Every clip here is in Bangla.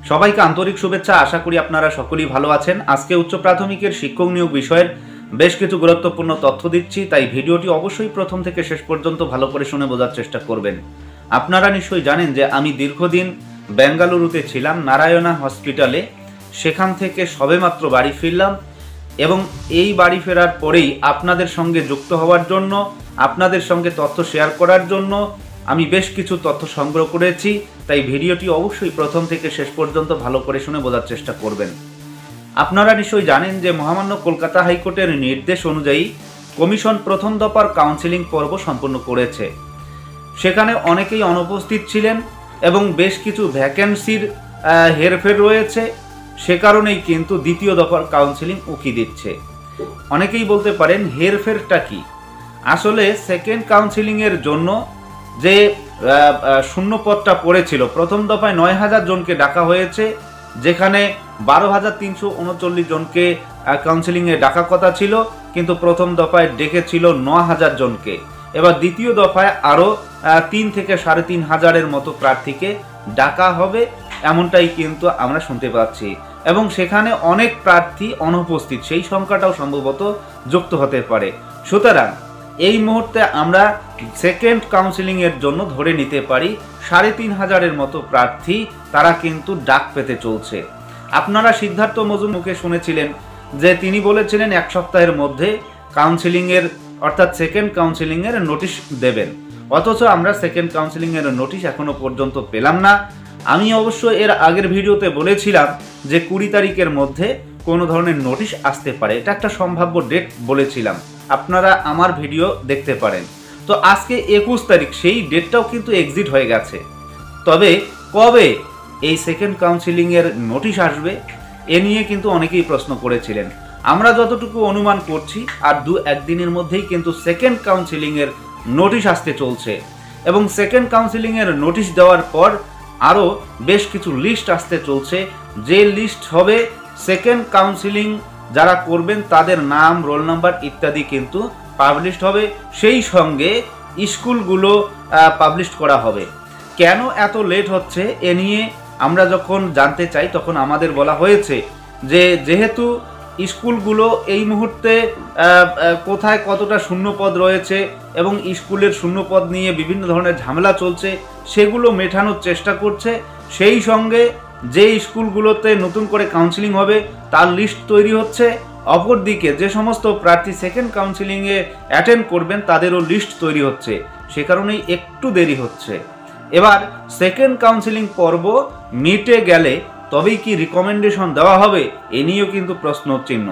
সবাইকে আন্তরিক শুভেচ্ছা। আশা করি আপনারা সকলেই ভালো আছেন। আজকে উচ্চ প্রাথমিকের শিক্ষক নিয়োগ বিষয়ের বেশ কিছু গুরুত্বপূর্ণ তথ্য দিচ্ছি, তাই ভিডিওটি অবশ্যই প্রথম থেকে শেষ পর্যন্ত ভালো করে শুনে বোঝার চেষ্টা করবেন। আপনারা নিশ্চয়ই জানেন যে আমি দীর্ঘদিন বেঙ্গালুরুতে ছিলাম, নারায়ণা হসপিটালে। সেখান থেকে সবেমাত্র বাড়ি ফিরলাম এবং এই বাড়ি ফেরার পরেই আপনাদের সঙ্গে যুক্ত হওয়ার জন্য, আপনাদের সঙ্গে তথ্য শেয়ার করার জন্য আমি বেশ কিছু তথ্য সংগ্রহ করেছি। তাই ভিডিওটি অবশ্যই প্রথম থেকে শেষ পর্যন্ত ভালো করে শুনে বোঝার চেষ্টা করবেন। আপনারা নিশ্চয়ই জানেন যে মহামান্য কলকাতা হাইকোর্টের নির্দেশ অনুযায়ী কমিশন প্রথম দফার কাউন্সেলিং পর্ব সম্পন্ন করেছে। সেখানে অনেকেই অনুপস্থিত ছিলেন এবং বেশ কিছু ভ্যাকেন্সির হেরফের রয়েছে। সে কারণেই কিন্তু দ্বিতীয় দফার কাউন্সেলিং উকি দিচ্ছে। অনেকেই বলতে পারেন হেরফেরটা কি? আসলে সেকেন্ড কাউন্সেলিংয়ের জন্য যে শূন্য পদটা পড়েছিল, প্রথম দফায় ৯,০০০ জনকে ডাকা হয়েছে, যেখানে ১২,৩৩৯ জনকে কাউন্সেলিংয়ে ডাকা কথা ছিল, কিন্তু প্রথম দফায় ডেকেছিল ৯,০০০ জনকে। এবার দ্বিতীয় দফায় আরও ৩ থেকে ৩,৫০০ মতো প্রার্থীকে ডাকা হবে, এমনটাই কিন্তু আমরা শুনতে পাচ্ছি। এবং সেখানে অনেক প্রার্থী অনুপস্থিত, সেই সংখ্যাটাও সম্ভবত যুক্ত হতে পারে। সুতরাং এই মুহূর্তে আমরা সেকেন্ড কাউন্সেলিংয়ের জন্য ধরে নিতে পারি ৩,৫০০ মতো প্রার্থী তারা কিন্তু ডাক পেতে চলছে। আপনারা সিদ্ধার্থ মজুমদারের মুখে শুনেছিলেন যে তিনি বলেছিলেন ১ সপ্তাহের মধ্যে কাউন্সেলিংয়ের অর্থাৎ সেকেন্ড কাউন্সেলিংয়ের নোটিশ দেবেন, অথচ আমরা সেকেন্ড কাউন্সেলিংয়ের নোটিশ এখনো পর্যন্ত পেলাম না। আমি অবশ্য এর আগের ভিডিওতে বলেছিলাম যে ২০ তারিখের মধ্যে কোনো ধরনের নোটিশ আসতে পারে, এটা একটা সম্ভাব্য ডেট বলেছিলাম। আপনারা আমার ভিডিও দেখতে পারেন। তো আজকে ২১ তারিখ, সেই ডেটটাও কিন্তু এক্সিট হয়ে গেছে। তবে কবে এই সেকেন্ড কাউন্সেলিংয়ের নোটিশ আসবে এ নিয়ে কিন্তু অনেকেই প্রশ্ন করেছিলেন। আমরা যতটুকু অনুমান করছি আর ২-১ দিনের মধ্যেই কিন্তু সেকেন্ড কাউন্সেলিংয়ের নোটিশ আসতে চলছে এবং সেকেন্ড কাউন্সেলিংয়ের নোটিশ দেওয়ার পর আরও বেশ কিছু লিস্ট আসতে চলছে। যে লিস্ট হবে সেকেন্ড কাউন্সেলিং যারা করবেন তাদের নাম, রোল নাম্বার ইত্যাদি কিন্তু পাবলিশ হবে, সেই সঙ্গে স্কুলগুলো পাবলিশ করা হবে। কেন এত লেট হচ্ছে এ নিয়ে আমরা যখন জানতে চাই তখন আমাদের বলা হয়েছে যে যেহেতু স্কুলগুলো এই মুহূর্তে কোথায় কতটা শূন্যপদ রয়েছে এবং স্কুলের শূন্যপদ নিয়ে বিভিন্ন ধরনের ঝামেলা চলছে, সেগুলো মেটানোর চেষ্টা করছে। সেই সঙ্গে যে স্কুলগুলোতে নতুন করে কাউন্সেলিং হবে তার লিস্ট তৈরি হচ্ছে। অপরদিকে যে সমস্ত প্রার্থী সেকেন্ড কাউন্সেলিংয়ে অ্যাটেন্ড করবেন তাদেরও লিস্ট তৈরি হচ্ছে, সে কারণেই একটু দেরি হচ্ছে। এবার সেকেন্ড কাউন্সেলিং পর্ব মিটে গেলে তবেই কি রিকমেন্ডেশন দেওয়া হবে, এ নিয়েও কিন্তু প্রশ্ন চিহ্ন।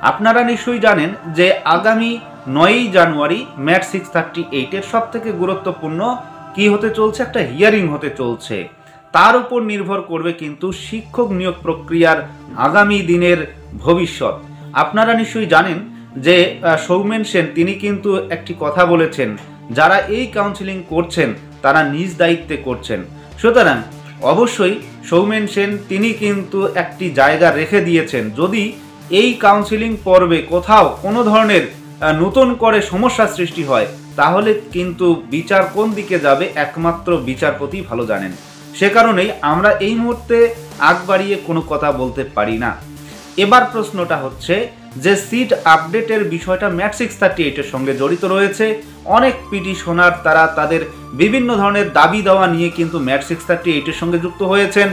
আপনারা নিশ্চয়ই জানেন যে আগামী ৯ই জানুয়ারি ম্যাট 638-এর সব থেকে গুরুত্বপূর্ণ কি হতে চলছে, একটা হিয়ারিং হতে চলছে। তার উপর নির্ভর করবে কিন্তু শিক্ষক নিয়োগ প্রক্রিয়ার আগামী দিনের ভবিষ্যৎ। আপনারা নিশ্চয়ই জানেন যে সৌমেন সেন তিনি কিন্তু একটি কথা বলেছেন, যারা এই কাউন্সেলিং করছেন তারা নিজ দায়িত্বে করছেন। সুতরাং অবশ্যই সৌমেন সেন তিনি কিন্তু একটি জায়গা রেখে দিয়েছেন, যদি এই কাউন্সেলিং পর্বে কোথাও কোনো ধরনের নতুন করে সমস্যা সৃষ্টি হয় তাহলে কিন্তু বিচার কোন দিকে যাবে একমাত্র বিচারপতি ভালো জানেন। সে কারণেই আমরা এই মুহূর্তে আগ বাড়িয়ে কোনো কথা বলতে পারি না। এবার প্রশ্নটা হচ্ছে যে সিট আপডেটের বিষয়টা ম্যাট 638-এর সঙ্গে জড়িত রয়েছে। অনেক পিটিশনার তারা তাদের বিভিন্ন ধরনের দাবি দেওয়া নিয়ে কিন্তু ম্যাট 638-এর সঙ্গে যুক্ত হয়েছেন।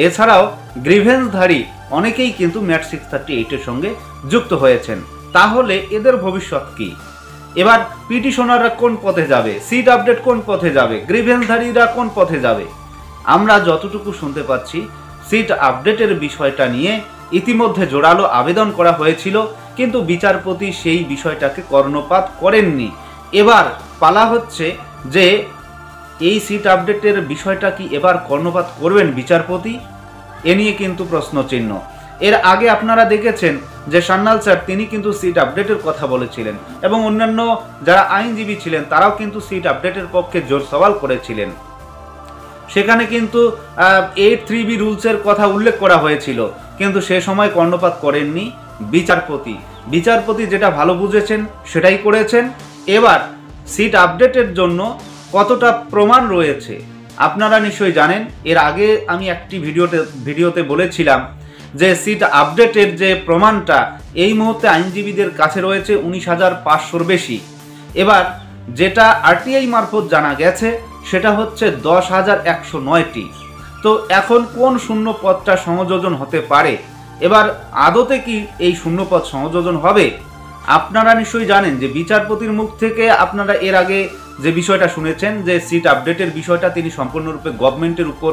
এছাড়াও গ্রিভেন্সধারী অনেকেই কিন্তু ম্যাট 638-এর সঙ্গে যুক্ত হয়েছেন। তাহলে এদের ভবিষ্যৎ কি? এবার পিটিশনাররা কোন পথে যাবে, সিট আপডেট কোন পথে যাবে, গ্রিভেন্সধারীরা কোন পথে যাবে? আমরা যতটুকু শুনতে পাচ্ছি সিট আপডেটের বিষয়টা নিয়ে ইতিমধ্যে জোরালো আবেদন করা হয়েছিল, কিন্তু বিচারপতি সেই বিষয়টাকে কর্ণপাত করেননি। এবার পালা হচ্ছে যে এই সিট আপডেটের বিষয়টা কি এবার কর্ণপাত করবেন বিচারপতি, এ নিয়ে কিন্তু প্রশ্নচিহ্ন। এর আগে আপনারা দেখেছেন যে সান্যাল স্যার তিনি কিন্তু সিট আপডেটের কথা বলেছিলেন এবং অন্যান্য যারা আইনজীবী ছিলেন তারাও কিন্তু সিট আপডেটের পক্ষে জোর সওয়াল করেছিলেন। সেখানে কিন্তু 8(3)B রুলসের কথা উল্লেখ করা হয়েছিল, কিন্তু সে সময় কর্ণপাত করেননি বিচারপতি। বিচারপতি যেটা ভালো বুঝেছেন সেটাই করেছেন। এবার সিট আপডেটের জন্য কতটা প্রমাণ রয়েছে আপনারা নিশ্চয়ই জানেন, এর আগে আমি একটি ভিডিওতে বলেছিলাম যে সিট আপডেটের যে প্রমাণটা এই মুহূর্তে আইনজীবীদের কাছে রয়েছে 19,500-র বেশি। এবার যেটা আরটিআই মারফত জানা গেছে সেটা হচ্ছে 10,109টি। তো এখন কোন শূন্য পদটা সংযোজন হতে পারে, এবার আদতে কি এই শূন্যপদ সংযোজন হবে? আপনারা নিশ্চয়ই জানেন যে বিচারপতির মুখ থেকে আপনারা এর আগে যে বিষয়টা শুনেছেন যে সিট আপডেটের বিষয়টা তিনি সম্পূর্ণরূপে গভর্নমেন্টের উপর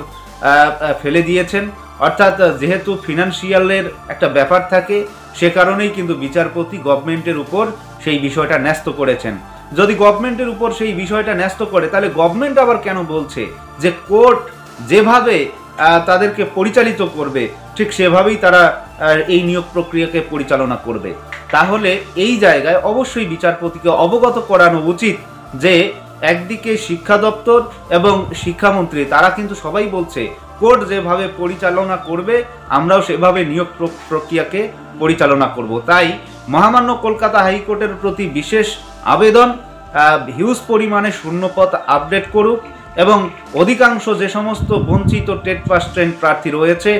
ফেলে দিয়েছেন, অর্থাৎ যেহেতু ফিনান্সিয়ালের একটা ব্যাপার থাকে সে কারণেই কিন্তু বিচারপতি গভর্নমেন্টের উপর সেই বিষয়টা ন্যস্ত করেছেন। যদি গভর্নমেন্টের উপর সেই বিষয়টা ন্যস্ত করে তাহলে গভর্নমেন্ট আবার কেন বলছে যে কোর্ট যেভাবে তাদেরকে পরিচালিত করবে ঠিক সেভাবেই তারা এই নিয়োগ প্রক্রিয়াকে পরিচালনা করবে? তাহলে এই জায়গায় অবশ্যই বিচারপতিকে অবগত করানো উচিত যে একদিকে শিক্ষা দপ্তর এবং শিক্ষামন্ত্রী তারা কিন্তু সবাই বলছে কোর্ট যেভাবে পরিচালনা করবে আমরাও সেভাবে নিয়োগ প্রক্রিয়াকে পরিচালনা করব। তাই মহামান্য কলকাতা হাইকোর্টের প্রতি বিশেষ আবেদন, হিউজ পরিমাণে শূন্যপদ আপডেট করুক এবং অধিকাংশ যে সমস্ত বঞ্চিত টেট পাস ট্রেন্ড প্রার্থী রয়েছে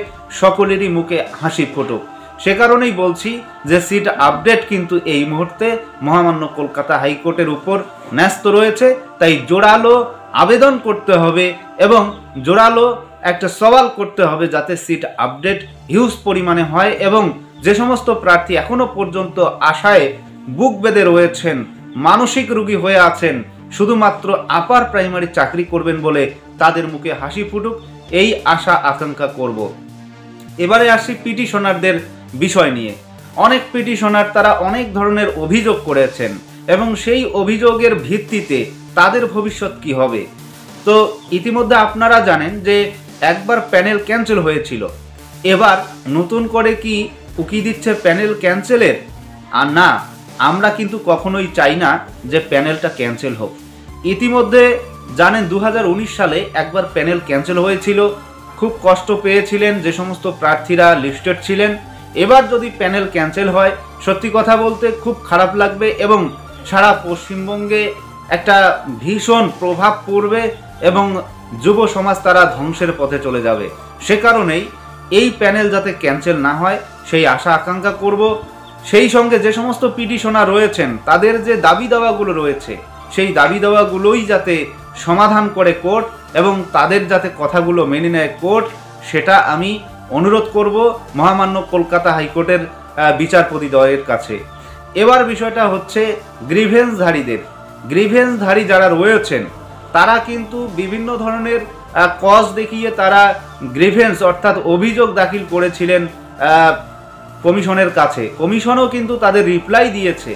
সকলেরই মুখে হাসি ফুটুক। সে কারণেই বলছি যে সিট আপডেট কিন্তু এই মুহূর্তে মহামান্য কলকাতা হাইকোর্টের উপর ন্যস্ত রয়েছে। তাই জোরালো আবেদন করতে হবে এবং জোরালো একটা সওয়াল করতে হবে যাতে সিট আপডেট হিউজ পরিমাণে হয় এবং যে সমস্ত প্রার্থী এখনো পর্যন্ত আশায় বুক বেঁধে রয়েছেন, মানসিক রোগী হয়ে আছেন, শুধুমাত্র আপার প্রাইমারি চাকরি করবেন বলে তাদের মুখে হাসি ফুটুক, এই আশা আকাঙ্ক্ষা করব। এবারে আসি পিটিশনারদের বিষয় নিয়ে। অনেক পিটিশনার তারা অনেক ধরনের অভিযোগ করেছেন এবং সেই অভিযোগের ভিত্তিতে তাদের ভবিষ্যৎ কি হবে। তো ইতিমধ্যে আপনারা জানেন যে একবার প্যানেল ক্যান্সেল হয়েছিল, এবার নতুন করে কি উকি দিচ্ছে প্যানেল ক্যান্সেলের? আর না, আমরা কিন্তু কখনোই চাই না যে প্যানেলটা ক্যান্সেল হোক। ইতিমধ্যে জানেন 2019 সালে একবার প্যানেল ক্যান্সেল হয়েছিল, খুব কষ্ট পেয়েছিলেন যে সমস্ত প্রার্থীরা লিস্টেড ছিলেন। এবার যদি প্যানেল ক্যান্সেল হয় সত্যি কথা বলতে খুব খারাপ লাগবে এবং সারা পশ্চিমবঙ্গে একটা ভীষণ প্রভাব পড়বে এবং যুব সমাজ তারা ধ্বংসের পথে চলে যাবে। সে কারণেই এই প্যানেল যাতে ক্যান্সেল না হয় সেই আশা আকাঙ্ক্ষা করব। সেই সঙ্গে যে সমস্ত পিটিশনার রয়েছেন তাদের যে দাবি দাওয়াগুলো রয়েছে সেই দাবি দাওয়াগুলোই যাতে সমাধান করে কোর্ট এবং তাদের যাতে কথাগুলো মেনে নেয় কোর্ট, সেটা আমি অনুরোধ করব মহামান্য কলকাতা হাইকোর্টের বিচারপতিদ্বয়ের কাছে। এবার বিষয়টা হচ্ছে গ্রিভেন্সধারী যারা রয়েছেন তারা কিন্তু বিভিন্ন ধরনের কজ দেখিয়ে তারা গ্রিভেন্স অর্থাৎ অভিযোগ দাখিল করেছিলেন কমিশনের কাছে। কমিশনও কিন্তু তাদের রিপ্লাই দিয়েছে।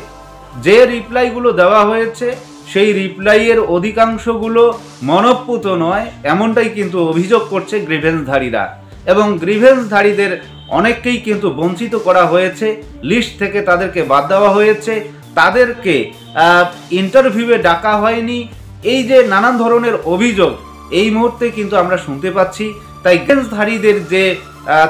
যে রিপ্লাইগুলো দেওয়া হয়েছে সেই রিপ্লাইয়ের অধিকাংশগুলো মনঃপূত নয়, এমনটাই কিন্তু অভিযোগ করছে গ্রিভেন্সধারীরা এবং গ্রিভেন্সধারীদের অনেককেই কিন্তু বঞ্চিত করা হয়েছে, লিস্ট থেকে তাদেরকে বাদ দেওয়া হয়েছে, তাদেরকে ইন্টারভিউয়ে ডাকা হয়নি। এই যে নানান ধরনের অভিযোগ এই মুহূর্তে কিন্তু আমরা শুনতে পাচ্ছি। তাই গ্রিভেন্সধারীদের যে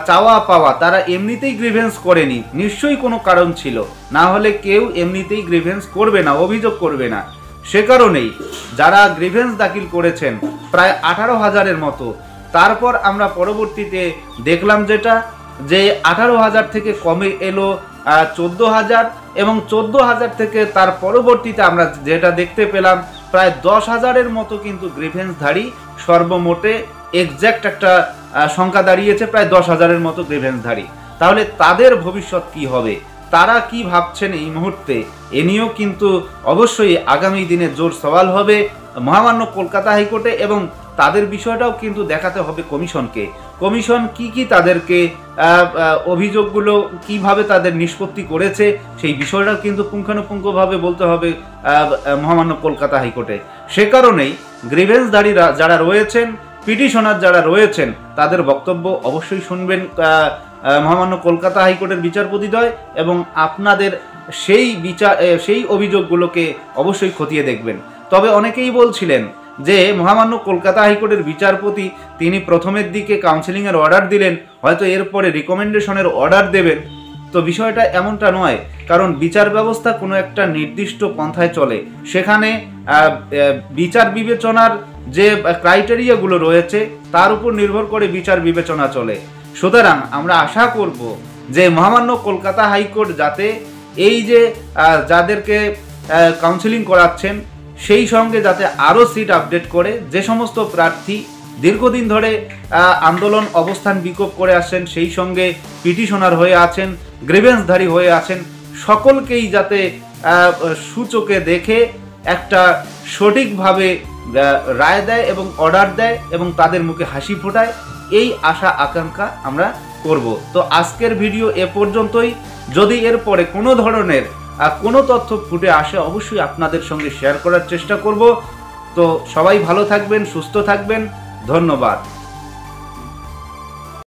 চাওয়া পাওয়া তারা এমনিতেই গ্রিভেন্স করেনি, নিশ্চয়ই কোনো কারণ ছিল, না হলে কেউ এমনিতেই গ্রিভেন্স করবে না, অভিযোগ করবে না। সে কারণেই যারা গ্রিভেন্স দাখিল করেছেন প্রায় 18,000-এর মতো, তারপর আমরা পরবর্তীতে দেখলাম যেটা যে 18,000 থেকে কমে এলো 14,000 এবং 14,000 থেকে তার পরবর্তীতে আমরা যেটা দেখতে পেলাম প্রায় 10,000-এর মতো কিন্তু গ্রিভেন্সধারী সর্বমোটে এক্স্যাক্ট একটা সংখ্যা দাঁড়িয়েছে প্রায় 10,000-এর মতো গ্রিভেন্সধারী। তাহলে তাদের ভবিষ্যৎ কি হবে, তারা কি ভাবছেন এই মুহূর্তে, এ নিয়েও কিন্তু অবশ্যই আগামী দিনে জোর সওয়াল হবে মহামান্য কলকাতা হাইকোর্টে এবং তাদের বিষয়টাও কিন্তু দেখাতে হবে কমিশনকে। কমিশন কি তাদেরকে অভিযোগগুলো কিভাবে তাদের নিষ্পত্তি করেছে সেই বিষয়টাও কিন্তু পুঙ্খানুপুঙ্খভাবে বলতে হবে মহামান্য কলকাতা হাইকোর্টে। সে কারণেই গ্রিভেন্সধারীরা যারা রয়েছেন, পিটিশনার যারা রয়েছেন, তাদের বক্তব্য অবশ্যই শুনবেন মহামান্য কলকাতা হাইকোর্টের বিচারপতিদ্বয় এবং আপনাদের সেই অভিযোগগুলোকে অবশ্যই খতিয়ে দেখবেন। তবে অনেকেই বলছিলেন যে মহামান্য কলকাতা হাইকোর্টের বিচারপতি তিনি প্রথমের দিকে কাউন্সেলিংয়ের অর্ডার দিলেন, হয়তো এরপরে রিকমেন্ডেশনের অর্ডার দেবেন। তো বিষয়টা এমনটা নয়, কারণ বিচার ব্যবস্থা কোনো একটা নির্দিষ্ট পন্থায় চলে, সেখানে বিচার বিবেচনার যে ক্রাইটেরিয়াগুলো রয়েছে তার উপর নির্ভর করে বিচার বিবেচনা চলে। সুতরাং আমরা আশা করব যে মহামান্য কলকাতা হাইকোর্ট যাতে এই যে যাদেরকে কাউন্সিলিং করাচ্ছেন সেই সঙ্গে যাতে আরও সিট আপডেট করে যে সমস্ত প্রার্থী দীর্ঘদিন ধরে আন্দোলন অবস্থান বিক্ষোভ করে আসছেন, সেই সঙ্গে পিটিশনার হয়ে আছেন, গ্রিভেন্সধারী হয়ে আছেন, সকলকেই যাতে সূচকে দেখে একটা সঠিকভাবে রায় দেয় এবং অর্ডার দেয় এবং তাদের মুখে হাসি ফোটায়, এই আশা আকাঙ্ক্ষা আমরা করব। তো আজকের ভিডিও এ পর্যন্তই। যদি এরপরে কোনো ধরনের কোনো তথ্য ফুটে আসে অবশ্যই আপনাদের সঙ্গে শেয়ার করার চেষ্টা করব। তো সবাই ভালো থাকবেন, সুস্থ থাকবেন, ধন্যবাদ।